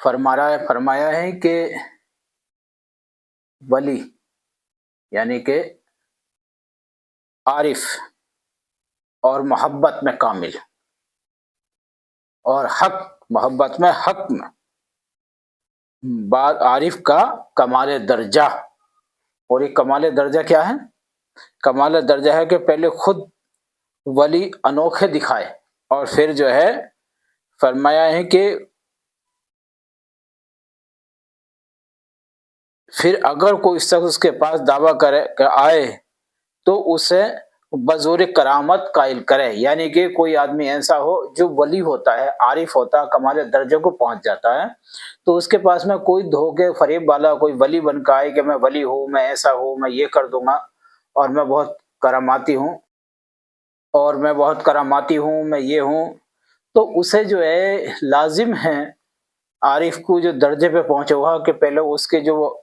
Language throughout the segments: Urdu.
فرمایا ہے کہ ولی یعنی کہ عارف اور محبت میں کامل، اور حق محبت میں حق میں، بعد عارف کا کمال درجہ. اور یہ کمال درجہ کیا ہے؟ کمال درجہ ہے کہ پہلے خود ولی انوکھے دکھائے، اور پھر جو ہے فرمایا ہے کہ پھر اگر کوئی شخص اس کے پاس دعویٰ کرے کہ آئے تو اسے بزور کرامت قائل کرے. یعنی کہ کوئی آدمی ایسا ہو جو ولی ہوتا ہے، عارف ہوتا ہے، کمال درجے کو پہنچ جاتا ہے، تو اس کے پاس میں کوئی دھوکے فریب والا کوئی ولی بن کے آئے کہ میں ولی ہوں، میں ایسا ہوں، میں یہ کر دوں گا، اور میں بہت کراماتی ہوں، اور میں بہت کراماتی ہوں، میں یہ ہوں، تو اسے جو ہے لازم ہے عارف کو جو درجے پہ پہنچے ہوا کہ پہلے اس کے جو وہ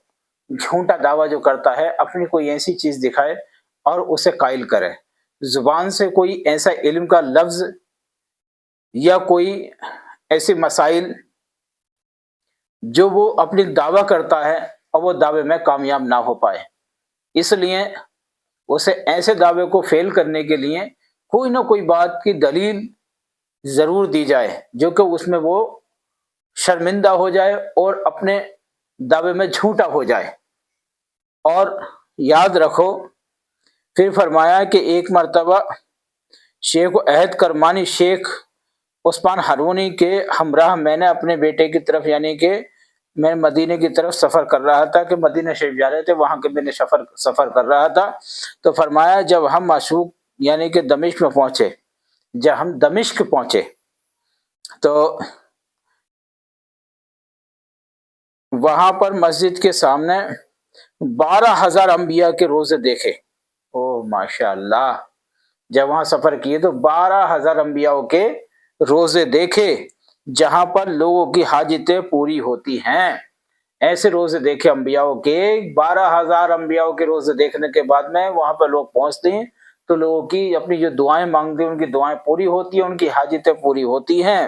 جھوٹا دعویٰ جو کرتا ہے اپنی کوئی ایسی چیز دکھائے اور اسے قائل کرے. زبان سے کوئی ایسا علم کا لفظ یا کوئی ایسے مسائل جو وہ اپنی دعویٰ کرتا ہے اور وہ دعوے میں کامیاب نہ ہو پائے، اس لیے اسے ایسے دعوے کو فیل کرنے کے لیے کوئی نہ کوئی بات کی دلیل ضرور دی جائے جو کہ اس میں وہ شرمندہ ہو جائے اور اپنے دعوے میں جھوٹا ہو جائے. اور یاد رکھو پھر فرمایا کہ ایک مرتبہ شیخ عہد کرمانی شیخ عثمان ہارونی کے ہمراہ میں نے اپنے بیٹے کی طرف یعنی کہ میں مدینے کی طرف سفر کر رہا تھا کہ مدینہ شریف جا رہے تھے، وہاں کے میں نے سفر کر رہا تھا. تو فرمایا جب ہم مشوق یعنی کہ دمشق میں پہنچے، جب ہم دمشق پہنچے تو وہاں پر مسجد کے سامنے 12,000 انبیاء کے روزے دیکھے. او ماشاء اللہ، جب وہاں سفر کیے تو 12,000 انبیاء کے روزے دیکھے جہاں پر لوگوں کی حاجتیں پوری ہوتی ہیں. ایسے روزے دیکھے انبیاء کے، 12,000 انبیاء کے روزے دیکھنے کے بعد میں وہاں پر لوگ پہنچتے ہیں تو لوگوں کی اپنی جو دعائیں مانگتے ہیں ان کی دعائیں پوری ہوتی ہیں، ان کی حاجتیں پوری ہوتی ہیں.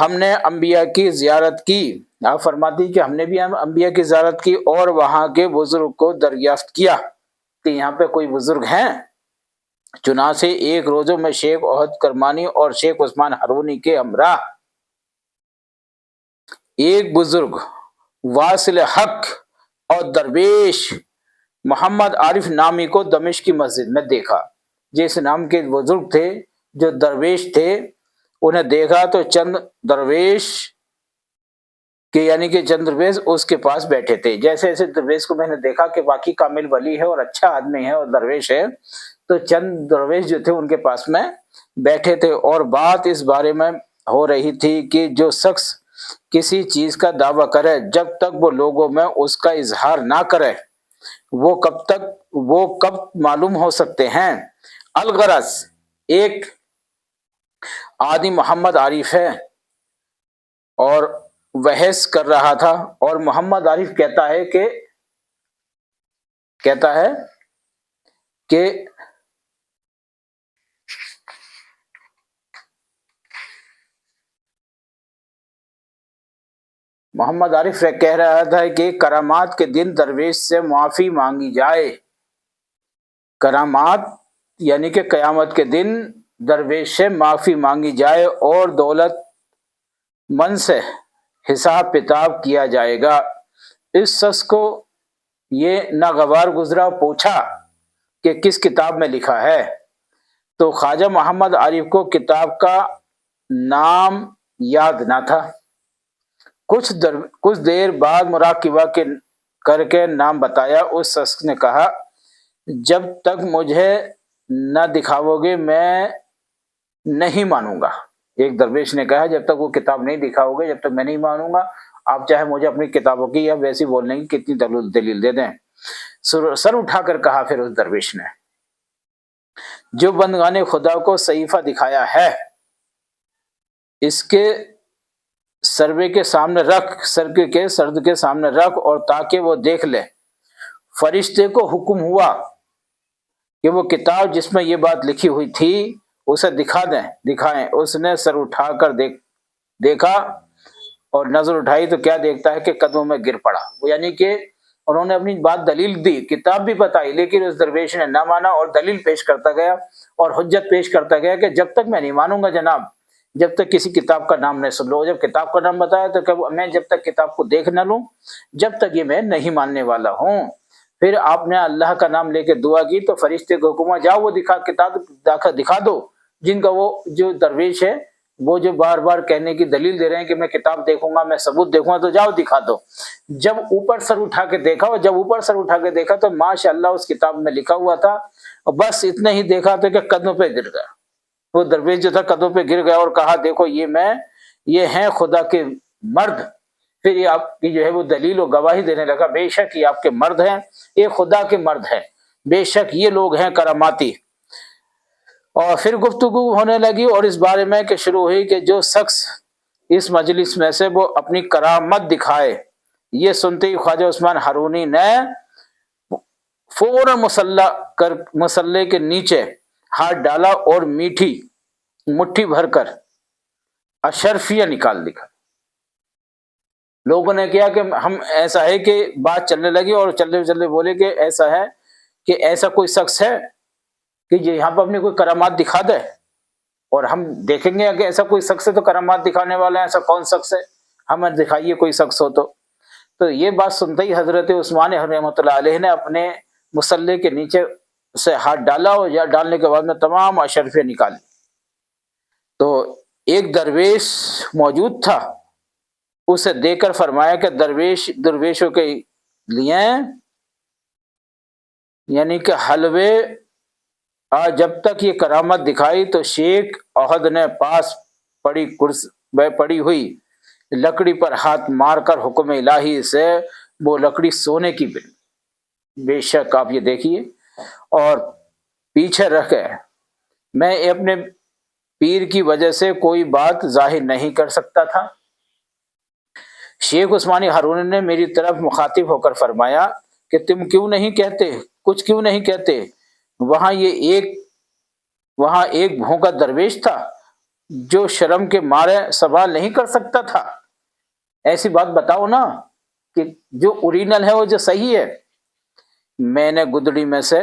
ہم نے انبیاء کی زیارت کی، آپ فرماتی کہ ہم نے بھی انبیاء کی زیارت کی اور وہاں کے بزرگ کو دریافت کیا کہ یہاں پہ کوئی بزرگ ہیں. چنانچہ ایک روزوں میں شیخ عہد کرمانی اور شیخ عثمان ہارونی کے ہمراہ ایک بزرگ واصل حق اور درویش محمد عارف نامی کو دمشق کی مسجد میں دیکھا. جس نام کے بزرگ تھے جو درویش تھے انہیں دیکھا تو چند درویش کہ یعنی کہ چند درویش اس کے پاس بیٹھے تھے. جیسے ایسے درویش کو میں نے دیکھا کہ باقی کامل ولی ہے اور اچھا آدمی ہے اور درویش ہے، تو چند درویش جو تھے ان کے پاس میں بیٹھے تھے اور بات اس بارے میں ہو رہی تھی کہ جو شخص کسی چیز کا دعویٰ کرے جب تک وہ لوگوں میں اس کا اظہار نہ کرے وہ کب معلوم ہو سکتے ہیں. الغرض ایک آدمی محمد عارف ہے اور بحث کر رہا تھا اور محمد عارف کہتا ہے کہ محمد عارف کہہ رہا تھا کہ کرامات کے دن درویش سے معافی مانگی جائے. کرامات یعنی کہ قیامت کے دن درویش سے معافی مانگی جائے اور دولت مند سے حساب کتاب کیا جائے گا. اس شخص کو یہ ناگوار گزرا، پوچھا کہ کس کتاب میں لکھا ہے، تو خواجہ محمد عارف کو کتاب کا نام یاد نہ تھا. کچھ دیر بعد مراقبہ کر کے نام بتایا. اس شخص نے کہا جب تک مجھے نہ دکھاؤ گے میں نہیں مانوں گا. ایک درویش نے کہا جب تک وہ کتاب نہیں دکھاؤ گے جب تک میں نہیں مانوں گا، آپ چاہے مجھے اپنی کتابوں کی یا ویسی بولنے کی کتنی دلیل دے دیں. سر اٹھا کر کہا پھر اس درویش نے، جو بندگان خدا کو صحیفہ دکھایا ہے اس کے سرد کے سامنے رکھ اور تاکہ وہ دیکھ لے. فرشتے کو حکم ہوا کہ وہ کتاب جس میں یہ بات لکھی ہوئی تھی اسے دکھائیں. اس نے سر اٹھا کر دیکھا اور نظر اٹھائی تو کیا دیکھتا ہے کہ قدموں میں گر پڑا. وہ یعنی کہ انہوں نے اپنی بات دلیل دی، کتاب بھی بتائی، لیکن اس درویش نے نہ مانا اور دلیل پیش کرتا گیا اور حجت پیش کرتا گیا کہ جب تک میں نہیں مانوں گا جناب، جب تک کسی کتاب کا نام نہیں سن لو. جب کتاب کا نام بتایا تو کہ میں جب تک کتاب کو دیکھ نہ لوں جب تک یہ میں نہیں ماننے والا ہوں. پھر آپ نے اللہ کا نام لے کے دعا کی تو فرشتے کو حکم ہوا جاؤ وہ کتاب دکھا دو جن کا وہ جو درویش ہے وہ جو بار بار کہنے کی دلیل دے رہے ہیں کہ میں کتاب دیکھوں گا، میں ثبوت دیکھوں گا، تو جاؤ دکھا دو. جب اوپر سر اٹھا کے دیکھا، اور جب اوپر سر اٹھا کے دیکھا تو ماشاء اللہ اس کتاب میں لکھا ہوا تھا، اور بس اتنا ہی دیکھا تو کہ قدموں پہ گر گیا. وہ درویش جو تھا قدموں پہ گر گیا اور کہا دیکھو یہ ہیں خدا کے مرد. پھر یہ آپ کی جو ہے وہ دلیل و گواہی دینے لگا، بے شک یہ آپ کے مرد ہیں، یہ خدا کے مرد ہیں، بے شک یہ لوگ ہیں کراماتی. اور پھر گفتگو ہونے لگی اور اس بارے میں کہ شروع ہوئی کہ جو شخص اس مجلس میں سے وہ اپنی کرامت دکھائے. یہ سنتے ہی خواجہ عثمان ہارونی نے فوراً مسلح کے نیچے ہاتھ ڈالا اور میٹھی مٹھی بھر کر اشرفیہ نکال دکھا. لوگوں نے کیا کہ ہم ایسا ہے کہ بات چلنے لگی اور چلتے چلتے بولے کہ ایسا ہے کہ ایسا کوئی شخص ہے کہ یہاں پہ اپنی کوئی کرامات دکھا دے، اور ہم دیکھیں گے کہ ایسا کوئی شخص ہے تو کرامات دکھانے والا ہے، ایسا کون شخص ہے، ہمیں دکھائیے کوئی شخص ہو تو یہ بات سنتے ہی حضرت عثمان رحمۃ اللہ علیہ نے اپنے مسلح کے نیچے سے ہاتھ ڈالا اور یا ڈالنے کے بعد میں تمام اشرفیہ نکالی. تو ایک درویش موجود تھا، اسے دیکھ کر فرمایا کہ درویشوں کے لیے یعنی کہ حلوے جب تک یہ کرامت دکھائی تو شیخ احد نے پاس پڑی ہوئی لکڑی پر ہاتھ مار کر حکم الہی سے وہ لکڑی سونے کی بن. بے شک آپ یہ دیکھیے، اور پیچھے رہ گئے. میں اپنے پیر کی وجہ سے کوئی بات ظاہر نہیں کر سکتا تھا. شیخ عثمانی ہارونی نے میری طرف مخاطب ہو کر فرمایا کہ تم کیوں نہیں کہتے، کچھ کیوں نہیں کہتے؟ وہاں ایک بھونکا درویش تھا جو شرم کے مارے سوال نہیں کر سکتا تھا. ایسی بات بتاؤ نا کہ جو اوریجنل ہے وہ جو صحیح ہے. میں نے گدڑی میں سے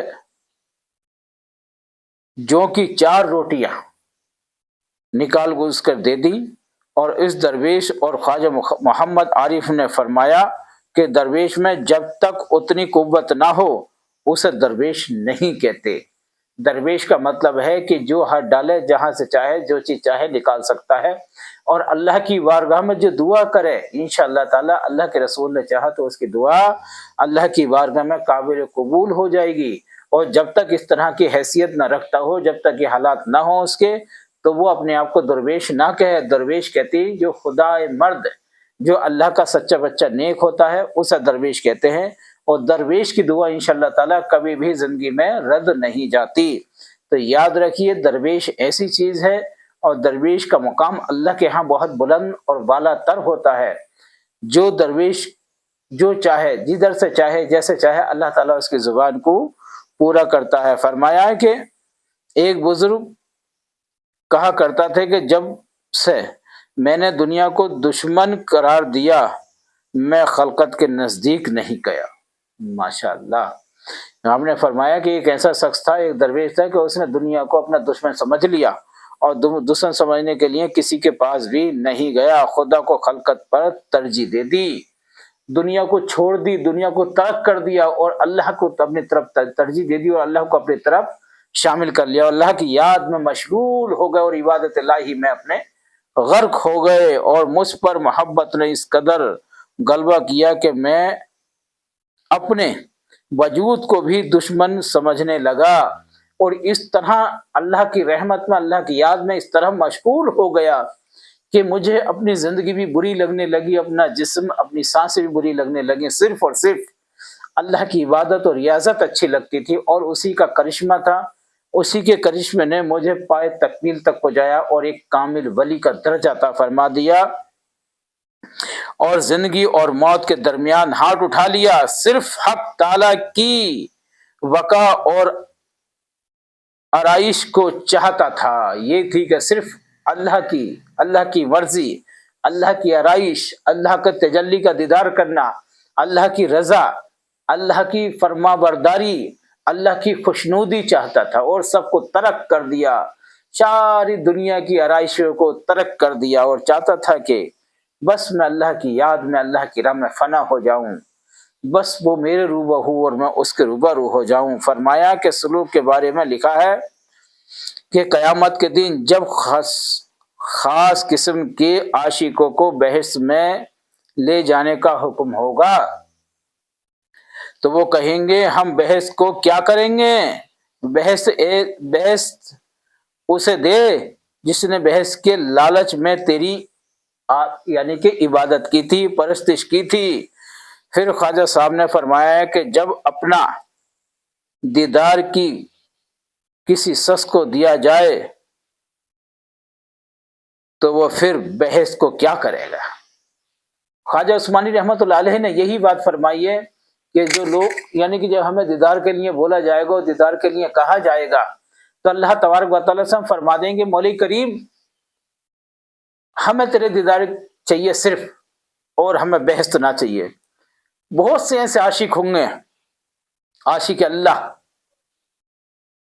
جو کی 4 روٹیاں نکال گوز کر دے دی، اور اس درویش اور خواجہ محمد عارف نے فرمایا کہ درویش میں جب تک اتنی قوت نہ ہو اسے درویش نہیں کہتے. درویش کا مطلب ہے کہ جو ہاتھ ڈالے جہاں سے چاہے جو چیز چاہے نکال سکتا ہے، اور اللہ کی بارگاہ میں جو دعا کرے انشاءاللہ تعالی اللہ کے رسول نے چاہا تو اس کی دعا اللہ کی بارگاہ میں قابل قبول ہو جائے گی. اور جب تک اس طرح کی حیثیت نہ رکھتا ہو، جب تک یہ حالات نہ ہوں اس کے، تو وہ اپنے آپ کو درویش نہ کہے. درویش کہتی جو خدا مرد، جو اللہ کا سچا بچہ نیک ہوتا ہے اسے درویش کہتے ہیں. اور درویش کی دعا انشاءاللہ تعالی کبھی بھی زندگی میں رد نہیں جاتی. تو یاد رکھیے درویش ایسی چیز ہے، اور درویش کا مقام اللہ کے ہاں بہت بلند اور بالا تر ہوتا ہے. جو درویش جو چاہے جدھر سے چاہے جیسے چاہے اللہ تعالیٰ اس کی زبان کو پورا کرتا ہے. فرمایا ہے کہ ایک بزرگ کہا کرتا تھے کہ جب سے میں نے دنیا کو دشمن قرار دیا میں خلقت کے نزدیک نہیں گیا. ماشاءاللہ. ہم نے فرمایا کہ ایک ایسا شخص تھا، ایک درویش تھا کہ اس نے دنیا کو اپنا دشمن سمجھ لیا، اور دشمن سمجھنے کے لیے کسی کے پاس بھی نہیں گیا، خدا کو خلقت پر ترجیح دے دی، دنیا کو چھوڑ دی، دنیا کو ترک کر دیا، اور اللہ کو اپنی طرف ترجیح دے دی اور اللہ کو اپنی طرف شامل کر لیا، اللہ کی یاد میں مشغول ہو گئے اور عبادت الہی میں اپنے غرق ہو گئے. اور مجھ پر محبت نے اس قدر غلبہ کیا کہ میں اپنے وجود کو بھی دشمن سمجھنے لگا، اور اس طرح اللہ کی رحمت میں اللہ کی یاد میں اس طرح مشغول ہو گیا کہ مجھے اپنی زندگی بھی بری لگنے لگی، اپنا جسم اپنی سانسیں بھی بری لگنے لگی، صرف اور صرف اللہ کی عبادت اور ریاضت اچھی لگتی تھی. اور اسی کا کرشمہ تھا، اسی کے کرشمے نے مجھے پائے تکمیل تک پہنچایا اور ایک کامل ولی کا درجہ عطا فرما دیا، اور زندگی اور موت کے درمیان ہاتھ اٹھا لیا. صرف حق تعالی کی وقا اور آرائش کو چاہتا تھا. یہ تھی کہ صرف اللہ کی مرضی، اللہ کی آرائش، اللہ کا تجلی کا دیدار کرنا، اللہ کی رضا، اللہ کی فرما برداری، اللہ کی خوشنودی چاہتا تھا، اور سب کو ترک کر دیا، ساری دنیا کی آرائشوں کو ترک کر دیا، اور چاہتا تھا کہ بس میں اللہ کی یاد میں، اللہ کی راہ میں فنا ہو جاؤں، بس وہ میرے روبہو اور میں اس کے روبرو ہو جاؤں۔ فرمایا کہ سلوک کے بارے میں لکھا ہے کہ قیامت کے دن جب خاص قسم کے عاشقوں کو بحث میں لے جانے کا حکم ہوگا تو وہ کہیں گے ہم بحث کو کیا کریں گے؟ بحث اسے دے جس نے بحث کے لالچ میں تیری یعنی کہ عبادت کی تھی، پرستش کی تھی۔ پھر خواجہ صاحب نے فرمایا ہے کہ جب اپنا دیدار کی کسی شخص کو دیا جائے تو وہ پھر بحث کو کیا کرے گا؟ خواجہ عثمانی رحمۃ اللہ علیہ نے یہی بات فرمائی ہے کہ جو لوگ یعنی کہ جب ہمیں دیدار کے لیے بولا جائے گا، دیدار کے لیے کہا جائے گا، تو اللہ تبارک و تعالیٰ سے ہم فرما دیں گے مولا کریم ہمیں تیرے دیدار چاہیے صرف، اور ہمیں بحث تو نہ چاہیے۔ بہت سے ایسے عاشق ہوں گے، عاشق اللہ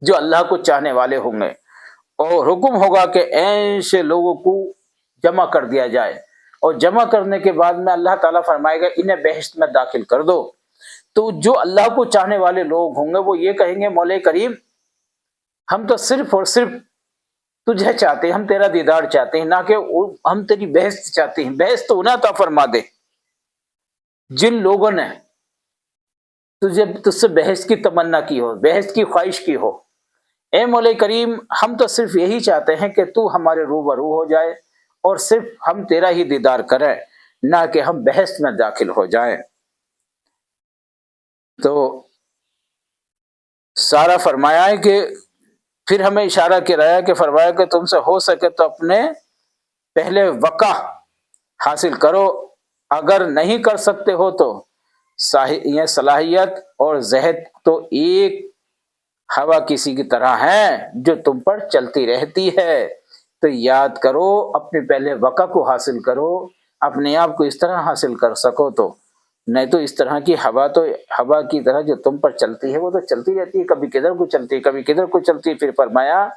جو اللہ کو چاہنے والے ہوں گے، اور حکم ہوگا کہ ایسے لوگوں کو جمع کر دیا جائے، اور جمع کرنے کے بعد میں اللہ تعالیٰ فرمائے گا انہیں بہشت میں داخل کر دو۔ تو جو اللہ کو چاہنے والے لوگ ہوں گے وہ یہ کہیں گے مولا کریم ہم تو صرف اور صرف تجھے چاہتے ہیں، ہم تیرا دیدار چاہتے ہیں، نہ کہ ہم تیری بحث چاہتے ہیں۔ بحث تو انہیں عطا فرما دے جن لوگوں نے تجھ سے بحث کی تمنا کی ہو، بحث کی خواہش کی ہو۔ اے مولا کریم ہم تو صرف یہی چاہتے ہیں کہ تو ہمارے روبرو ہو جائے اور صرف ہم تیرا ہی دیدار کریں، نہ کہ ہم بحث میں داخل ہو جائیں۔ تو سارا فرمایا ہے کہ پھر ہمیں اشارہ کرایا کہ فرمایا کہ تم سے ہو سکے تو اپنے پہلے وقع حاصل کرو، اگر نہیں کر سکتے ہو تو یہ صلاحیت اور زہد تو ایک ہوا کسی کی طرح ہے جو تم پر چلتی رہتی ہے، تو یاد کرو اپنے پہلے وقع کو حاصل کرو، اپنے آپ کو اس طرح حاصل کر سکو، تو نہیں تو اس طرح کی ہوا تو ہوا کی طرح جو تم پر چلتی ہے وہ تو چلتی رہتی ہے، کبھی کدھر کو چلتی ہے کبھی کدھر کو چلتی ہے۔ پھر فرمایا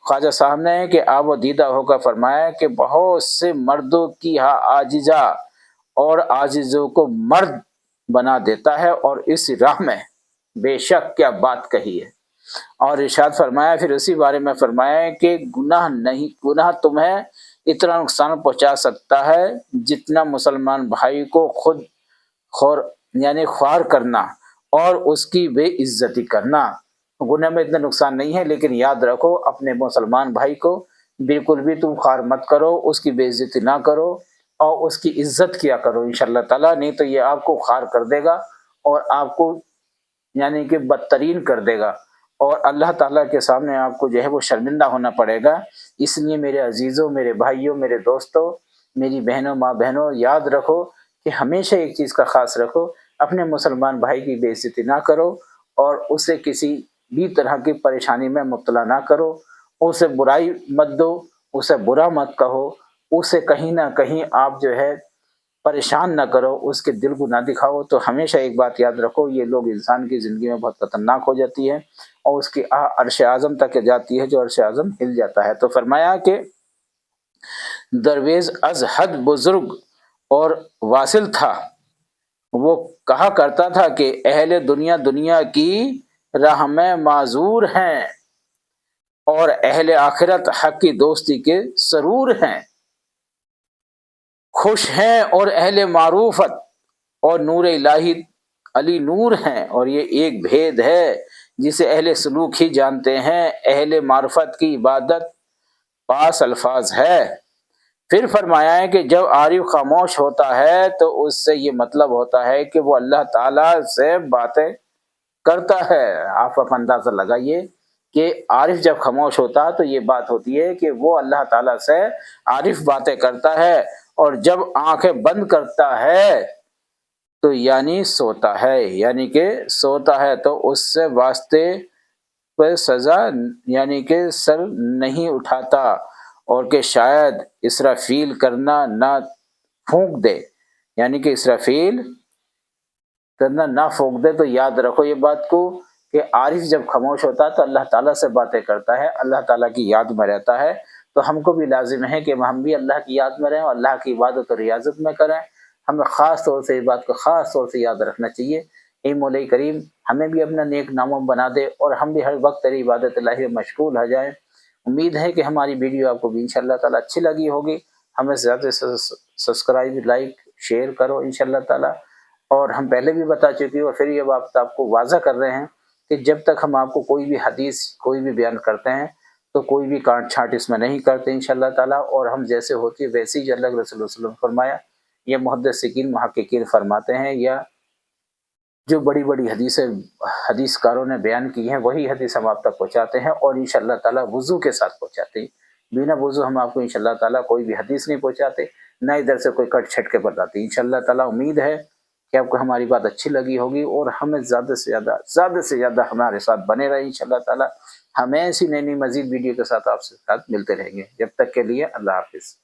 خواجہ صاحب نے کہ آپ و دیدہ ہو کر فرمایا کہ بہت سے مردوں کی عاجزہ اور عاجزوں کو مرد بنا دیتا ہے، اور اس راہ میں بے شک کیا بات کہی ہے۔ اور ارشاد فرمایا پھر اسی بارے میں فرمایا کہ گناہ تمہیں اتنا نقصان پہنچا سکتا ہے جتنا مسلمان بھائی کو خود خوار کرنا اور اس کی بے عزتی کرنا۔ گناہ میں اتنا نقصان نہیں ہے، لیکن یاد رکھو اپنے مسلمان بھائی کو بالکل بھی تم خوار مت کرو، اس کی بے عزتی نہ کرو اور اس کی عزت کیا کرو انشاءاللہ تعالیٰ، نہیں تو یہ آپ کو خوار کر دے گا اور آپ کو یعنی کہ بدترین کر دے گا، اور اللہ تعالیٰ کے سامنے آپ کو جو ہے وہ شرمندہ ہونا پڑے گا۔ اس لیے میرے عزیزوں، میرے بھائیوں، میرے دوستوں، میری بہنوں، ماں بہنوں، یاد رکھو کہ ہمیشہ ایک چیز کا خاص رکھو، اپنے مسلمان بھائی کی بے عزتی نہ کرو اور اسے کسی بھی طرح کی پریشانی میں مبتلا نہ کرو، اسے برائی مت دو، اسے برا مت کہو، اسے کہیں نہ کہیں آپ جو ہے پریشان نہ کرو، اس کے دل کو نہ دکھاؤ۔ تو ہمیشہ ایک بات یاد رکھو، یہ لوگ انسان کی زندگی میں بہت خطرناک ہو جاتی ہے اور اس کی عرش اعظم تک جاتی ہے جو عرش اعظم ہل جاتا ہے۔ تو فرمایا کہ درویش از حد بزرگ اور واصل تھا، وہ کہا کرتا تھا کہ اہل دنیا دنیا کی راہ میں معذور ہیں اور اہل آخرت حق کی دوستی کے سرور ہیں، خوش ہیں اور اہل معروفت اور نور الہی علی نور ہیں، اور یہ ایک بھید ہے جسے اہل سلوک ہی جانتے ہیں، اہل معرفت کی عبادت پاس الفاظ ہے۔ پھر فرمایا ہے کہ جب عارف خاموش ہوتا ہے تو اس سے یہ مطلب ہوتا ہے کہ وہ اللہ تعالیٰ سے باتیں کرتا ہے۔ آپ اپنا اندازہ لگائیے کہ عارف جب خاموش ہوتا ہے تو یہ بات ہوتی ہے کہ وہ اللہ تعالیٰ سے عارف باتیں کرتا ہے، اور جب آنکھیں بند کرتا ہے تو یعنی سوتا ہے، یعنی کہ سوتا ہے تو اس سے واسطے پر سزا یعنی کہ سر نہیں اٹھاتا، اور کہ شاید اسرافیل کرنا نہ پھونک دے، یعنی کہ اسرافیل کرنا نہ پھونک دے، تو یاد رکھو یہ بات کو کہ عارف جب خاموش ہوتا ہے تو اللہ تعالیٰ سے باتیں کرتا ہے، اللہ تعالیٰ کی یاد میں رہتا ہے۔ تو ہم کو بھی لازم ہے کہ ہم بھی اللہ کی یاد میں رہیں اور اللہ کی عبادت اور ریاضت میں کریں۔ ہمیں خاص طور سے اس بات کو خاص طور سے یاد رکھنا چاہیے۔ اے مولا کریم ہمیں بھی اپنا نیک ناموں بنا دے اور ہم بھی ہر وقت تیری عبادت الہی میں مشغول ہو جائیں۔ امید ہے کہ ہماری ویڈیو آپ کو بھی انشاءاللہ تعالیٰ اچھی لگی ہوگی۔ ہمیں زیادہ سے سبسکرائب، لائک، شیئر کرو انشاءاللہ تعالیٰ۔ اور ہم پہلے بھی بتا چکے اور پھر یہ بات آپ کو واضح کر رہے ہیں کہ جب تک ہم آپ کو کوئی بھی حدیث کوئی بھی بیان کرتے ہیں تو کوئی بھی کانٹ چھانٹ اس میں نہیں کرتے انشاءاللہ تعالیٰ، اور ہم جیسے ہوتی ہے ویسے ہی اللہ کے رسول صلی اللہ علیہ وسلم فرمایا، یہ محدثین محققین فرماتے ہیں، یا جو بڑی بڑی حدیث کاروں نے بیان کی ہیں وہی حدیث ہم آپ تک پہنچاتے ہیں، اور انشاءاللہ تعالیٰ وضو کے ساتھ پہنچاتے ہیں۔ بنا وضو ہم آپ کو انشاءاللہ تعالیٰ کوئی بھی حدیث نہیں پہنچاتے، نہ ادھر سے کوئی کٹ چھٹ کے بتاتے۔ انشاءاللہ تعالیٰ امید ہے کہ آپ کو ہماری بات اچھی لگی ہوگی اور ہمیں زیادہ سے زیادہ ہمارے ساتھ بنے رہے انشاءاللہ تعالیٰ۔ ہمیں ایسی نئی نئی مزید ویڈیو کے ساتھ آپ سے ملتے رہیں گے۔ جب تک کے لیے اللہ حافظ۔